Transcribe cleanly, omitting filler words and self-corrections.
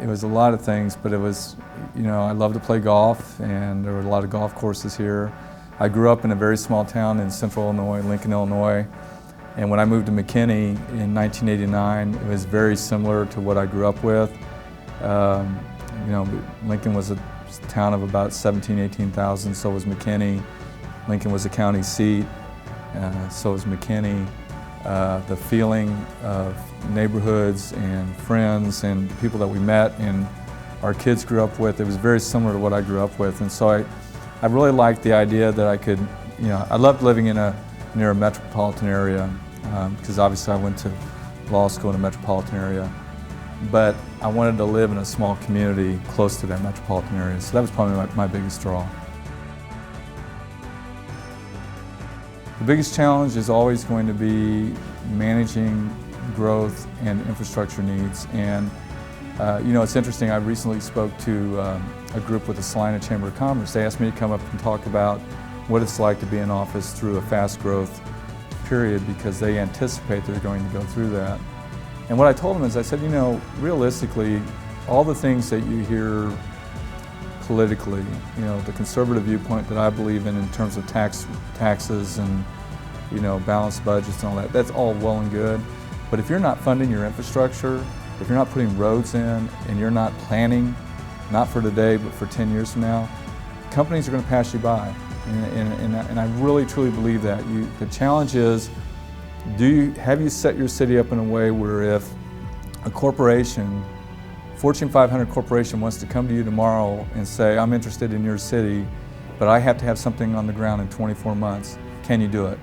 It was a lot of things, but it was, I love to play golf, and there were a lot of golf courses here. I grew up in a very small town in central Illinois, Lincoln, Illinois, and when I moved to McKinney in 1989, it was very similar to what I grew up with. Lincoln was a town of about 18,000, so was McKinney. Lincoln was a county seat, so was McKinney. The feeling of neighborhoods and friends and people that we met and our kids grew up with, it was very similar to what I grew up with. And so I really liked the idea that I could, I loved living near a metropolitan area, because obviously I went to law school in a metropolitan area. But I wanted to live in a small community close to that metropolitan area. So that was probably my biggest draw. The biggest challenge is always going to be managing growth and infrastructure needs. And it's interesting, I recently spoke to a group with the Salina Chamber of Commerce. They asked me to come up and talk about what it's like to be in office through a fast growth period, because they anticipate they're going to go through that. And what I told them is, I said, realistically, all the things that you hear politically, the conservative viewpoint that I believe in terms of taxes and, balanced budgets and all that, that's all well and good. But if you're not funding your infrastructure, if you're not putting roads in, and you're not planning, not for today, but for 10 years from now, companies are going to pass you by. And I really, truly believe that. The challenge is, have you set your city up in a way where if a corporation, Fortune 500 corporation, wants to come to you tomorrow and say, I'm interested in your city, but I have to have something on the ground in 24 months, can you do it?